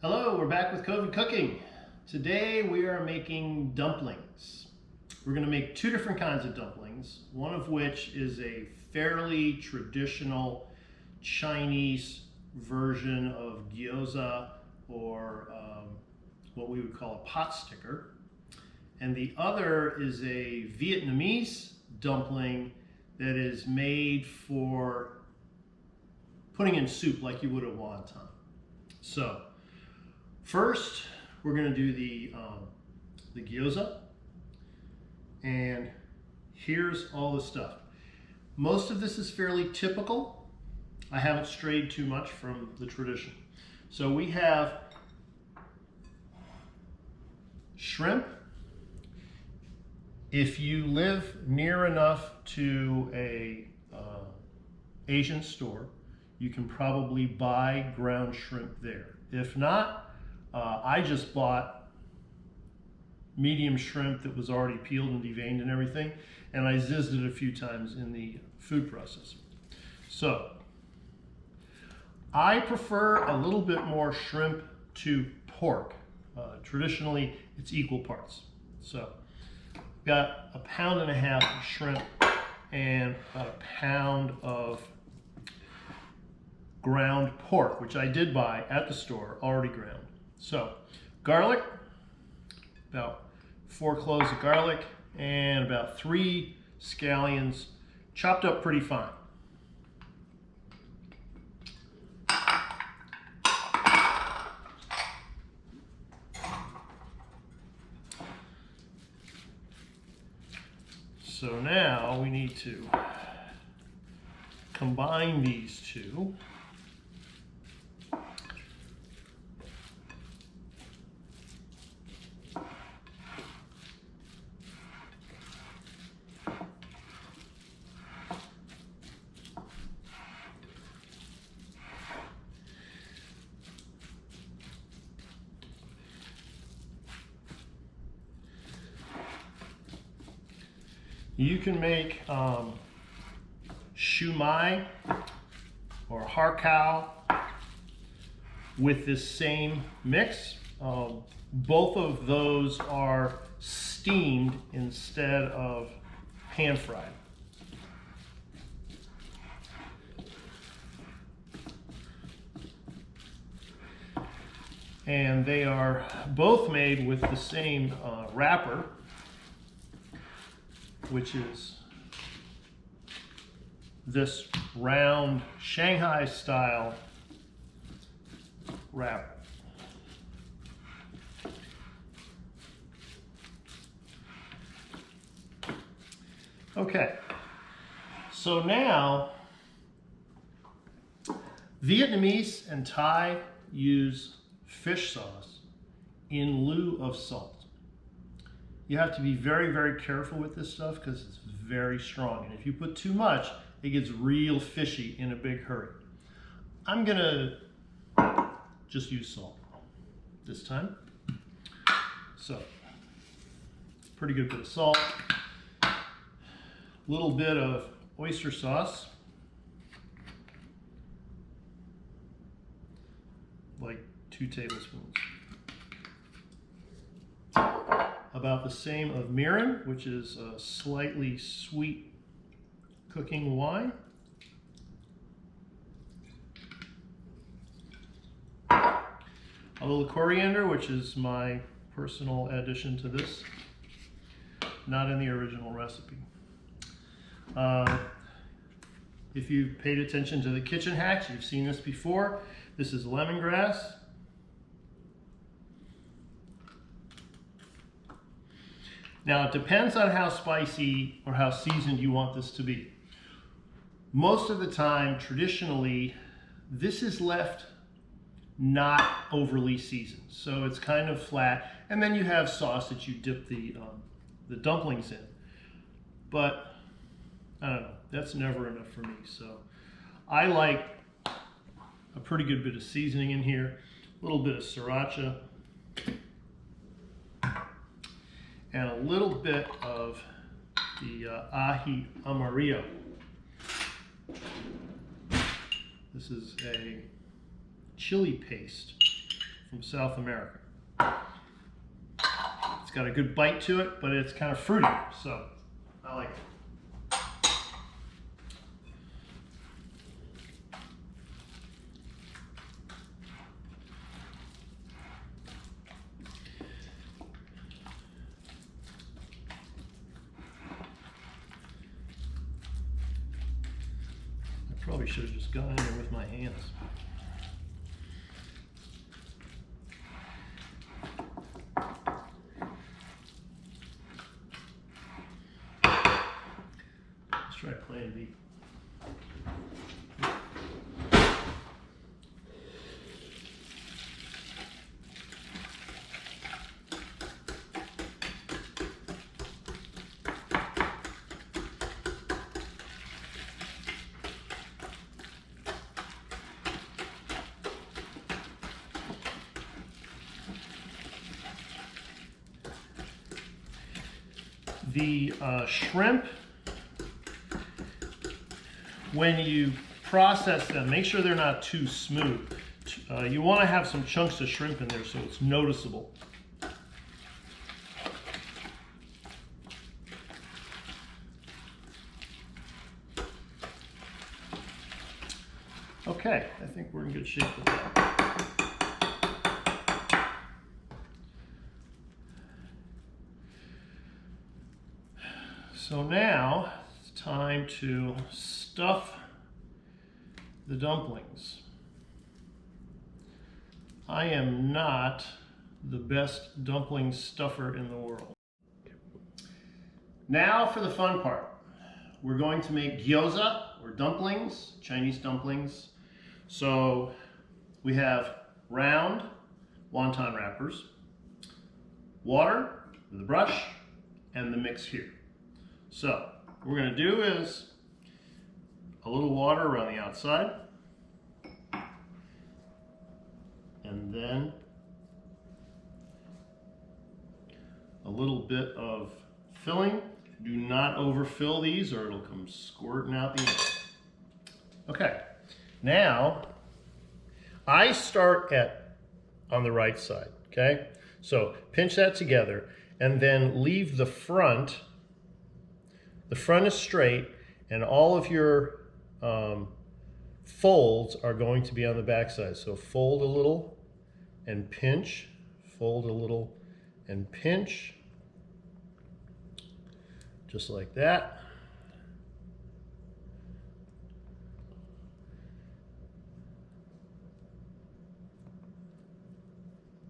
Hello, we're back with COVID Cooking. Today we are making dumplings. We're going to make two different kinds of dumplings, one of which is a fairly traditional Chinese version of gyoza or what we would call a pot sticker. And the other is a Vietnamese dumpling that is made for putting in soup like you would a wonton. So, first, we're going to do the gyoza, and here's all the stuff. Most of this is fairly typical. I haven't strayed too much from the tradition. So we have shrimp. If you live near enough to a Asian store, you can probably buy ground shrimp there. If not, I just bought medium shrimp that was already peeled and deveined and everything, and I zizzed it a few times in the food processor. So, I prefer a little bit more shrimp to pork. Traditionally, it's equal parts. So, got 1.5 pounds of shrimp and about 1 pound of ground pork, which I did buy at the store, already ground. So, garlic, about 4 cloves of garlic, and about 3 scallions, chopped up pretty fine. So now we need to combine these two. You can make shumai or har cow with this same mix. Both of those are steamed instead of pan fried. And they are both made with the same wrapper, which is this round Shanghai style wrapper. Okay, so now Vietnamese and Thai use fish sauce in lieu of salt. You have to be very, very careful with this stuff because it's very strong. And if you put too much, it gets real fishy in a big hurry. I'm gonna just use salt this time. So, pretty good bit of salt. A little bit of oyster sauce. Like 2 tablespoons. About the same of mirin, which is a slightly sweet cooking wine. A little coriander, which is my personal addition to this, not in the original recipe. If you've paid attention to the kitchen hacks, you've seen this before. This is lemongrass. Now, it depends on how spicy or how seasoned you want this to be. Most of the time, traditionally, this is left not overly seasoned. So it's kind of flat. And then you have sauce that you dip the dumplings in. But, I don't know, that's never enough for me. So I like a pretty good bit of seasoning in here, a little bit of sriracha, and a little bit of the ají amarillo. This is a chili paste from South America. It's got a good bite to it, but it's kind of fruity, so I like it. Probably should have just gone in there with my hands. Let's try plan B. The shrimp, when you process them, make sure they're not too smooth. You want to have some chunks of shrimp in there so it's noticeable. Okay, I think we're in good shape with that. So now it's time to stuff the dumplings. I am not the best dumpling stuffer in the world. Now for the fun part. We're going to make gyoza, or dumplings, Chinese dumplings. So we have round wonton wrappers, water with a brush, and the mix here. So what we're going to do is a little water around the outside, and then a little bit of filling. Do not overfill these or it'll come squirting out the end. Okay, now I start on the right side, okay? So pinch that together and then leave the front. The front is straight and all of your folds are going to be on the back side. So fold a little and pinch, fold a little and pinch, just like that.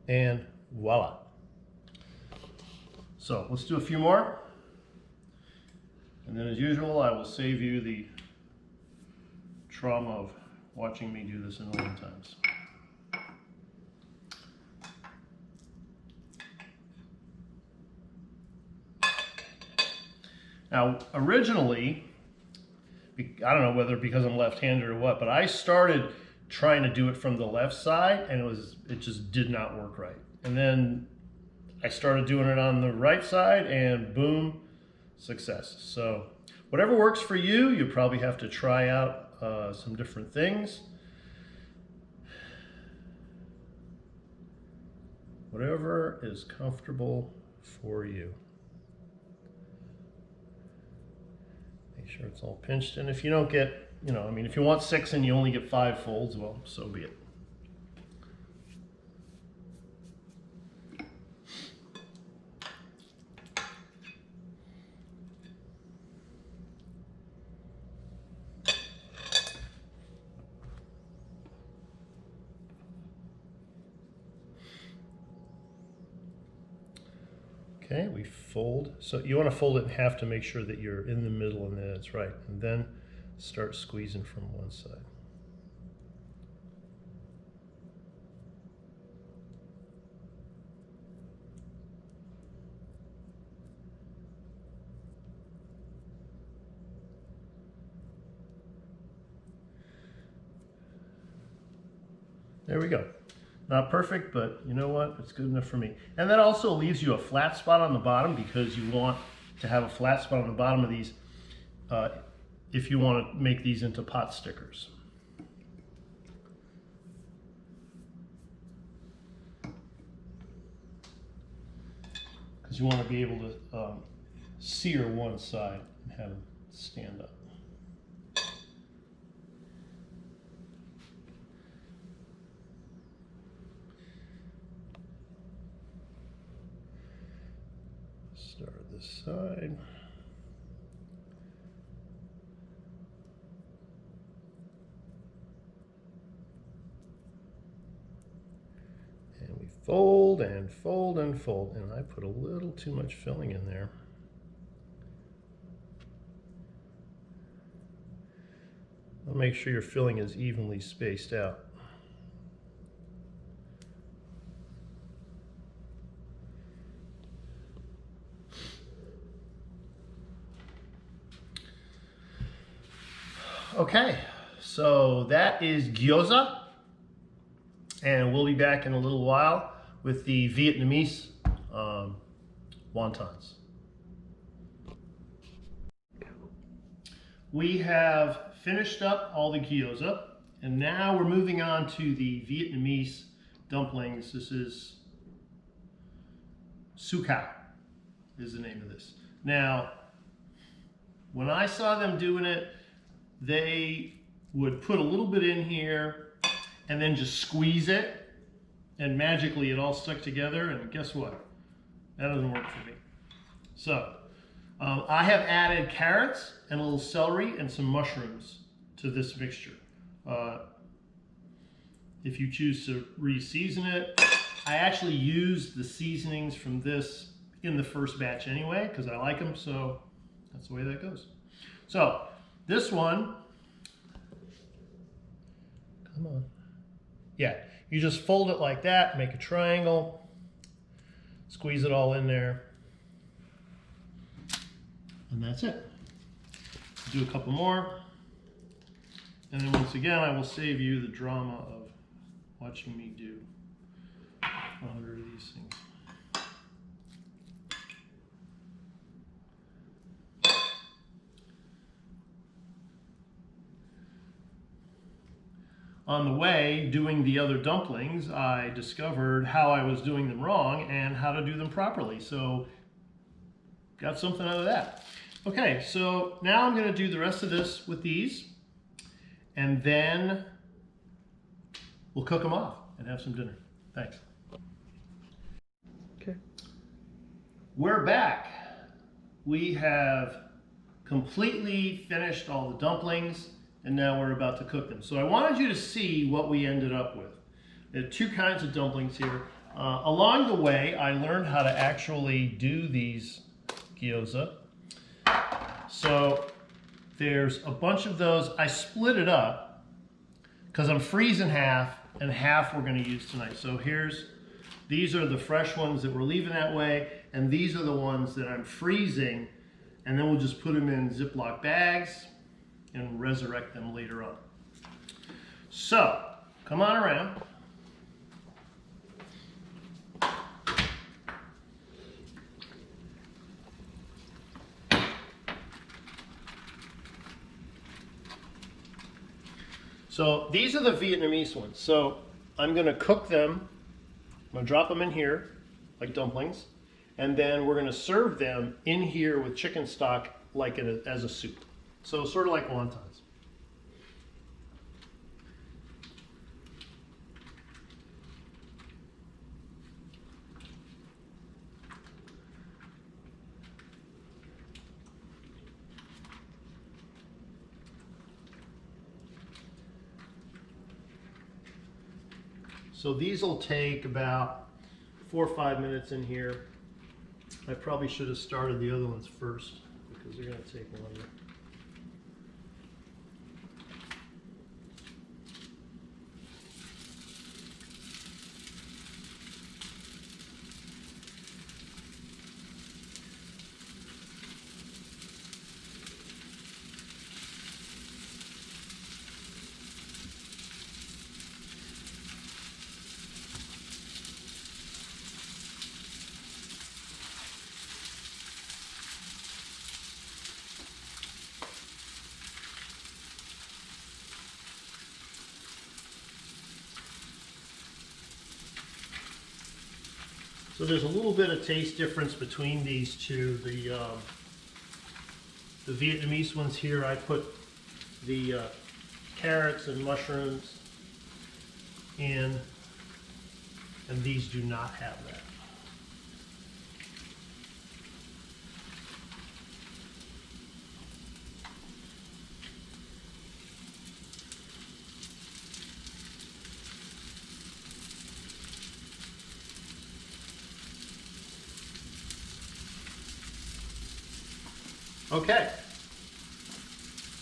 And voila. So let's do a few more. And then as usual, I will save you the trauma of watching me do this a million times. Now, originally, I don't know whether because I'm left-handed or what, but I started trying to do it from the left side and it just did not work right. And then I started doing it on the right side and boom, success. So whatever works for you, you probably have to try out some different things. Whatever is comfortable for you. Make sure it's all pinched. And if you don't get, I mean, if you want 6 and you only get 5 folds, well, so be it. Okay, we fold. So you want to fold it in half to make sure that you're in the middle and that it's right. And then start squeezing from one side. There we go. Not perfect, but you know what? It's good enough for me. And that also leaves you a flat spot on the bottom because you want to have a flat spot on the bottom of these if you want to make these into pot stickers. because you want to be able to sear one side and have them stand up. Start this side. And we fold and fold and fold, and I put a little too much filling in there. I'll make sure your filling is evenly spaced out. Okay, so that is gyoza, and we'll be back in a little while with the Vietnamese wontons. We have finished up all the gyoza, and now we're moving on to the Vietnamese dumplings. This is su khao is the name of this. Now, when I saw them doing it, they would put a little bit in here and then just squeeze it, and magically it all stuck together, and guess what? That doesn't work for me. So I have added carrots and a little celery and some mushrooms to this mixture. If you choose to re-season it, I actually used the seasonings from this in the first batch anyway because I like them, so that's the way that goes. So this one, come on. Yeah, you just fold it like that, make a triangle, squeeze it all in there, and that's it. Do a couple more, and then once again, I will save you the drama of watching me do 100 of these things. On the way, doing the other dumplings, I discovered how I was doing them wrong and how to do them properly. So, got something out of that. Okay, so now I'm going to do the rest of this with these, and then we'll cook them off and have some dinner. Thanks. Okay. We're back. We have completely finished all the dumplings, and now we're about to cook them. So I wanted you to see what we ended up with. There are two kinds of dumplings here. Along the way, I learned how to actually do these gyoza. So there's a bunch of those. I split it up because I'm freezing half, and half we're going to use tonight. So these are the fresh ones that we're leaving that way, and these are the ones that I'm freezing, and then we'll just put them in Ziploc bags and resurrect them later on. So, come on around. So, these are the Vietnamese ones. So, I'm going to cook them. I'm going to drop them in here, like dumplings, and then we're going to serve them in here with chicken stock like as a soup. So sort of like wontons. So these will take about 4 or 5 minutes in here. I probably should have started the other ones first because they're going to take longer. So there's a little bit of taste difference between these two. The Vietnamese ones here, I put the carrots and mushrooms in, and these do not have that. Okay,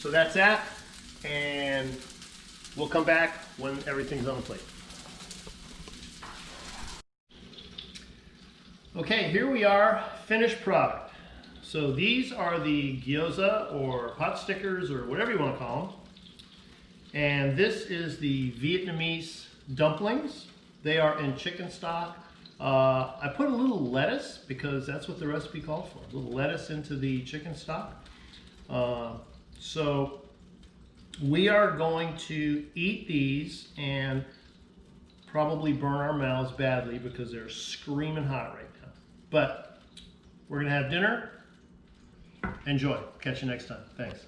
so that's that, and we'll come back when everything's on the plate. Okay, here we are, finished product. So these are the Gyoza or Potstickers or whatever you want to call them. And this is the Vietnamese dumplings. They are in chicken stock. I put a little lettuce because that's what the recipe called for. A little lettuce into the chicken stock. So we are going to eat these and probably burn our mouths badly because they're screaming hot right now. But we're gonna have dinner. Enjoy. Catch you next time. Thanks.